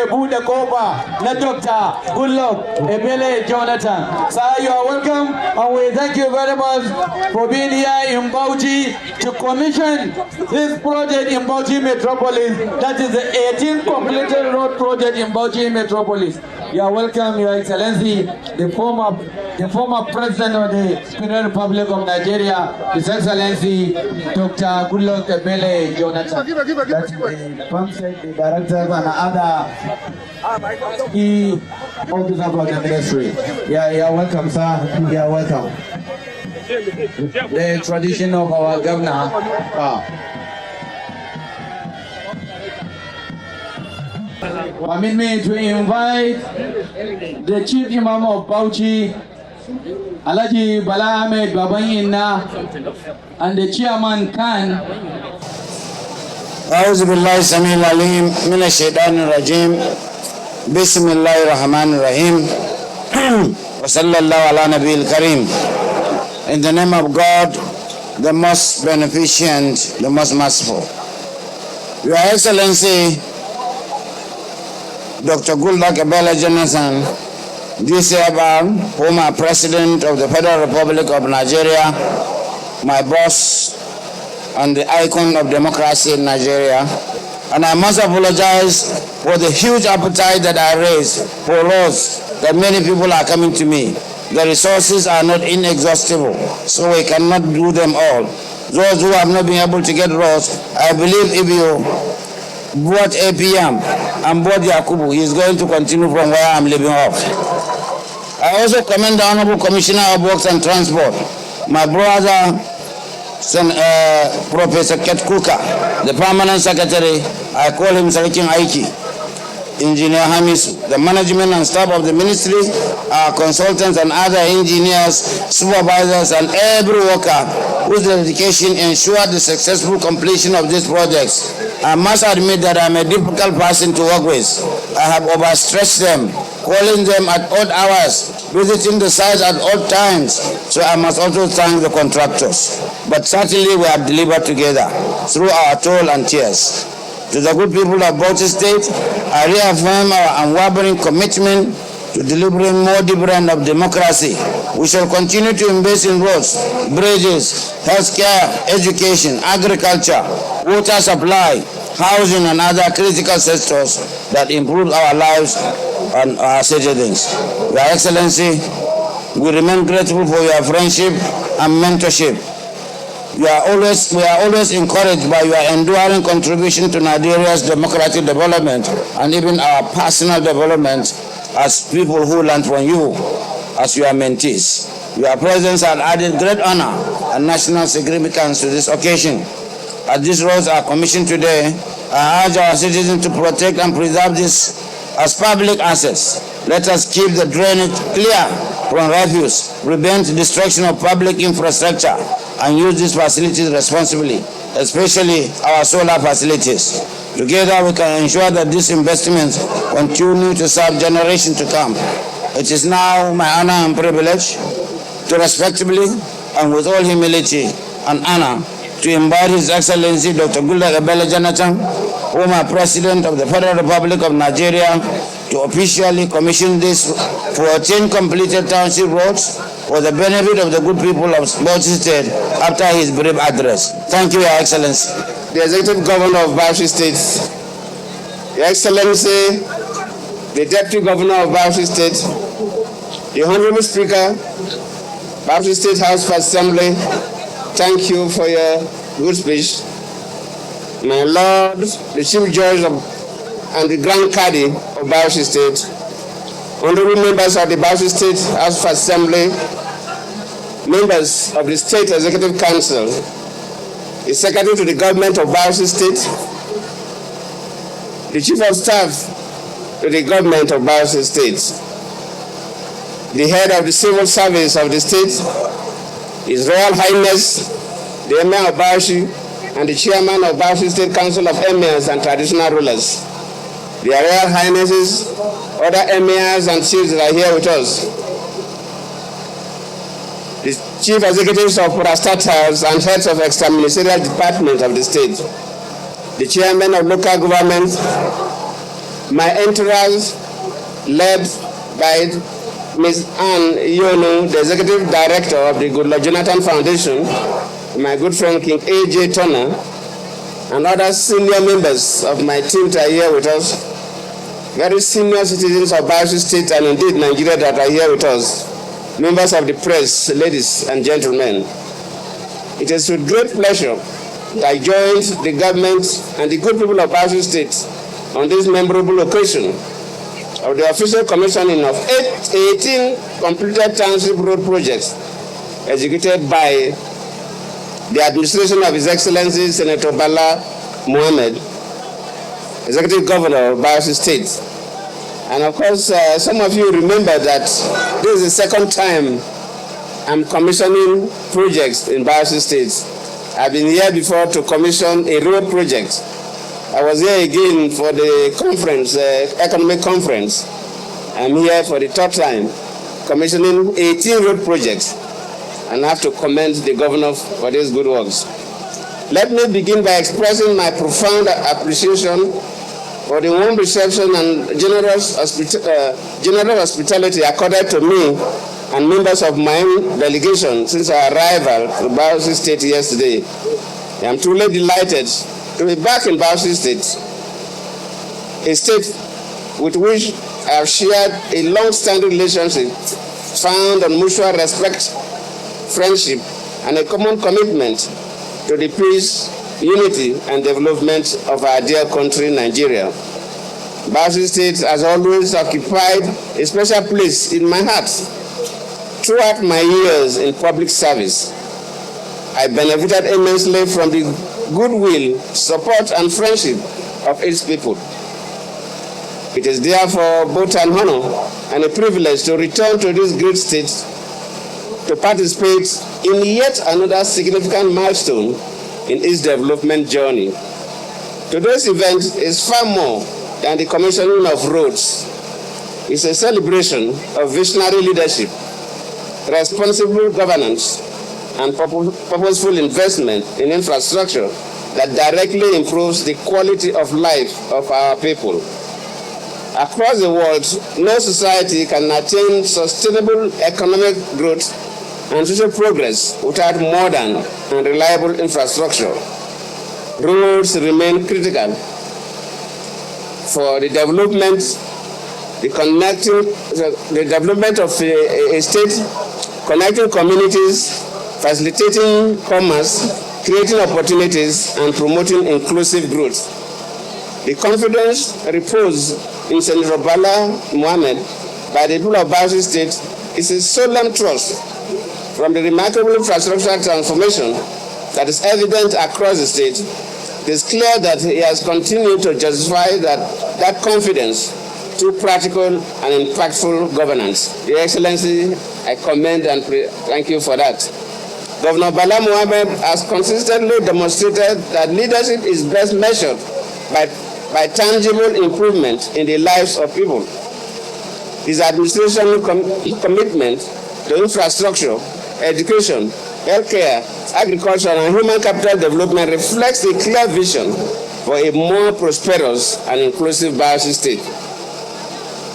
Buddha Koba, na Dr. Goodluck Ebele Jonathan. Sir, you are welcome, and we thank you very much for being here in Bauchi to commission this project in Bauchi Metropolis. That is the 18th completed road project in Bauchi Metropolis. You are welcome, Your Excellency, the former President of the Federal Republic of Nigeria, His Excellency Dr. Goodluck Ebele Jonathan. That's the Pamsec, the directors and other key officers of the ministry. Yeah, you're welcome, sir. You're welcome. The tradition of our governor. Permit me to invite the Chief Imam of Bauchi, Alhaji Bala and the Chairman Khan. أعوذ بالله السميع العليم من الشيطان الرجيم بسم الله الرحمن الرحيم وصلى الله على نبي الكريم. In the name of God, the most beneficent, the most merciful. Your Excellency Dr. Goodluck Ebele Jonathan, DCFR, former President of the Federal Republic of Nigeria, my boss and the icon of democracy in Nigeria. And I must apologize for the huge appetite that I raised for roads that many people are coming to me. The resources are not inexhaustible, so we cannot do them all. Those who have not been able to get roads, I believe if you bought APM and bought Yakubu, he is going to continue from where I'm living off. I also commend the Honorable Commissioner of Works and Transport, my brother, Professor Ketkuka, the Permanent Secretary. I call him Sarikin Aiki, Engineer Hamis, the management and staff of the ministry, our consultants and other engineers, supervisors, and every worker whose dedication ensured the successful completion of these projects. I must admit that I'm a difficult person to work with. I have overstretched them, calling them at odd hours, visiting the sites at odd times, so I must also thank the contractors. But certainly we have delivered together through our toil and tears. To the good people of Bauchi State, I reaffirm our unwavering commitment to delivering more dividend of democracy. We shall continue to invest in roads, bridges, healthcare, education, agriculture, water supply, housing, and other critical sectors that improve our lives and our citizens. Your Excellency, we remain grateful for your friendship and mentorship. We are always encouraged by your enduring contribution to Nigeria's democratic development and even our personal development as people who learn from you as your mentees. Your presence has added great honor and national significance to this occasion. As these roads are commissioned today, I urge our citizens to protect and preserve this as public assets. Let us keep the drainage clear from refuse, prevent destruction of public infrastructure, and use these facilities responsibly, especially our solar facilities. Together we can ensure that these investments continue to serve generations to come. It is now my honor and privilege to respectfully and with all humility and honor to invite His Excellency Dr. Goodluck Ebele Jonathan, former President of the Federal Republic of Nigeria, to officially commission these 14 completed township roads for the benefit of the good people of Bauchi State after his brief address. Thank you, Your Excellency. The Executive Governor of Bauchi State, Your Excellency, the Deputy Governor of Bauchi State, the Honorable Speaker, Bauchi State House of Assembly, thank you for your good speech. My Lord, the Chief Judge and the Grand Cadi of Bauchi State, honorable members of the Bauchi State House of Assembly, members of the State Executive Council, the Secretary to the Government of Bauchi State, the Chief of Staff to the Government of Bauchi State, the Head of the Civil Service of the State, His Royal Highness, the Emir of Bauchi, and the Chairman of Bauchi State Council of Emirs and Traditional Rulers, the Royal Highnesses other emirs and chiefs that are here with us, the chief executives of parastatals and heads of extra-ministerial departments of the state, the chairman of local government, my entourage led by Ms. Ann Yonu, the executive director of the Goodluck Jonathan Foundation, my good friend King A.J. Turner, and other senior members of my team that are here with us, very senior citizens of Bauchi State and indeed Nigeria that are here with us, members of the press, ladies and gentlemen. It is with great pleasure that I joined the government and the good people of Bauchi State on this memorable occasion of the official commissioning of 18 completed township road projects executed by the administration of His Excellency Senator Bala Mohamed, Executive Governor of Bauchi State. And of course, some of you remember that this is the second time I'm commissioning projects in Bauchi State. I've been here before to commission a road project. I was here again for the conference, economic conference. I'm here for the third time, commissioning 18 road projects, and I have to commend the governor for these good works. Let me begin by expressing my profound appreciation for the warm reception and generous hospitality accorded to me and members of my own delegation since our arrival to Bauchi State yesterday. I am truly delighted to be back in Bauchi State, a state with which I have shared a long-standing relationship found on mutual respect, friendship, and a common commitment to the peace, unity, and development of our dear country, Nigeria. Bauchi State has always occupied a special place in my heart. Throughout my years in public service, I benefited immensely from the goodwill, support, and friendship of its people. It is therefore both an honor and a privilege to return to this great state to participate in yet another significant milestone in its development journey. Today's event is far more than the commissioning of roads. It's a celebration of visionary leadership, responsible governance, and purposeful investment in infrastructure that directly improves the quality of life of our people. Across the world, no society can attain sustainable economic growth and social progress without modern and reliable infrastructure. Roads remain critical for the development of a state, connecting communities, facilitating commerce, creating opportunities, and promoting inclusive growth. The confidence reposed in Senator Bala Mohamed by the people of Bauchi State is a solemn trust from the remarkable infrastructural transformation that is evident across the state. It is clear that he has continued to justify that confidence through practical and impactful governance. Your Excellency, I commend and thank you for that. Governor Bala Mohamed has consistently demonstrated that leadership is best measured by tangible improvement in the lives of people. His administration commitment to infrastructure, education, healthcare, agriculture, and human capital development reflects a clear vision for a more prosperous and inclusive Bauchi State.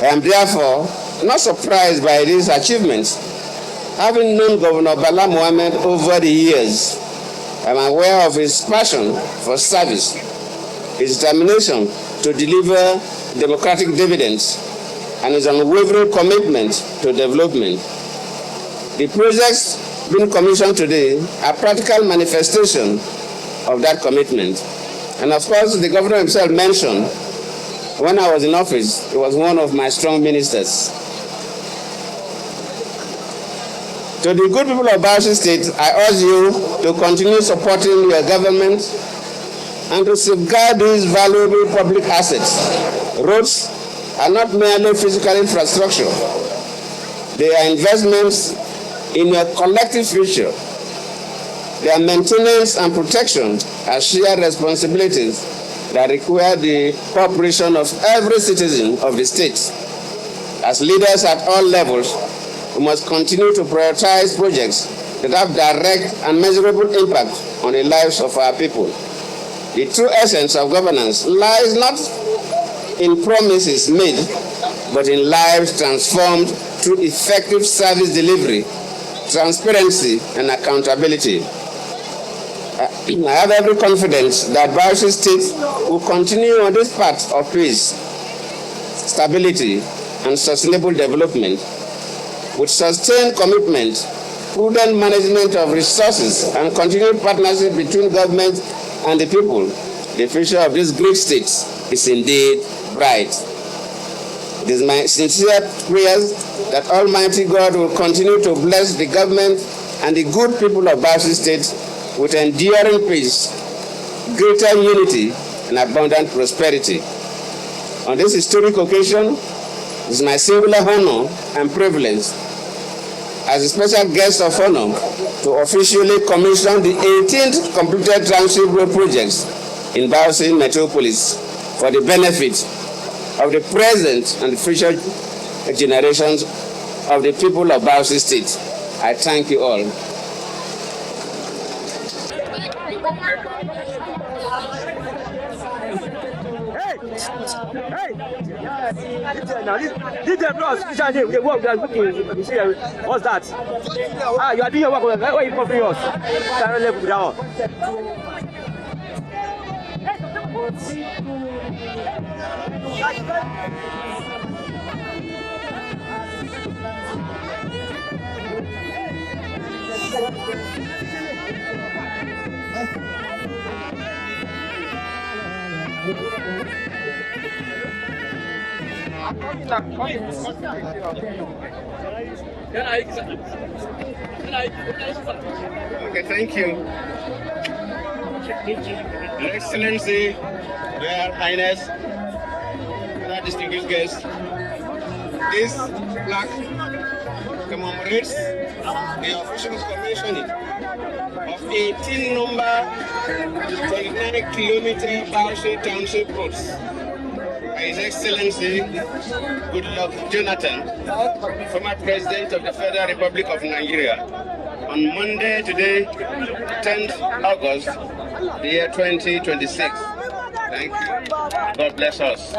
I am therefore not surprised by these achievements. Having known Governor Bala Mohamed over the years, I am aware of his passion for service, his determination to deliver democratic dividends, and his unwavering commitment to development. The projects being commissioned today are practical manifestation of that commitment. And of course, the governor himself mentioned, when I was in office, he was one of my strong ministers. To the good people of Bauchi State, I urge you to continue supporting your government and to safeguard these valuable public assets. Roads are not merely physical infrastructure. They are investments in your collective future. Their maintenance and protection are shared responsibilities that require the cooperation of every citizen of the state. As leaders at all levels, we must continue to prioritize projects that have direct and measurable impact on the lives of our people. The true essence of governance lies not in promises made, but in lives transformed through effective service delivery, transparency, and accountability. I have every confidence that Bauchi State will continue on this path of peace, stability, and sustainable development with sustained commitment, prudent management of resources, and continued partnership between government and the people. The future of this great state is indeed bright. It is my sincere prayers that Almighty God will continue to bless the government and the good people of Bauchi State with enduring peace, greater unity, and abundant prosperity. On this historic occasion, it is my singular honor and privilege as a special guest of honor to officially commission the 18th completed township road projects in Bauchi metropolis for the benefit of the present and future generations of the people of Bauchi State. I thank you all. What's that? You are doing your work. Where are you covering yours? Okay, thank you. Your Excellency, Royal Highness, other distinguished guests, this plaque commemorates the official commissioning of 18 number 29-kilometer Bauchi Township roads by His Excellency Goodluck Jonathan, former President of the Federal Republic of Nigeria, on Monday, today, 10th August, the year 2026. Thank you. God bless us.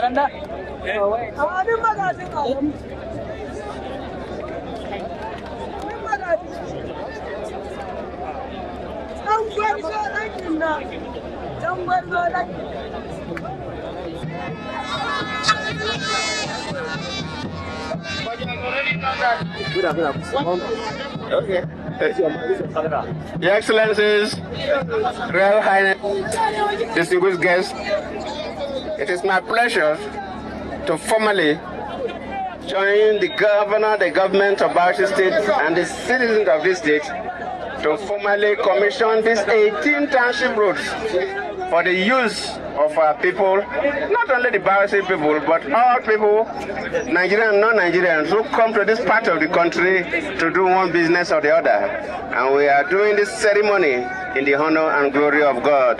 Okay. Your Excellencies, Royal Highness, distinguished guests, it is my pleasure to formally join the governor, the government of Bauchi State, and the citizens of this state to formally commission these 18 township roads for the use of our people, not only the Bauchi people, but all people, Nigerian and non-Nigerians, who come to this part of the country to do one business or the other. And we are doing this ceremony in the honor and glory of God.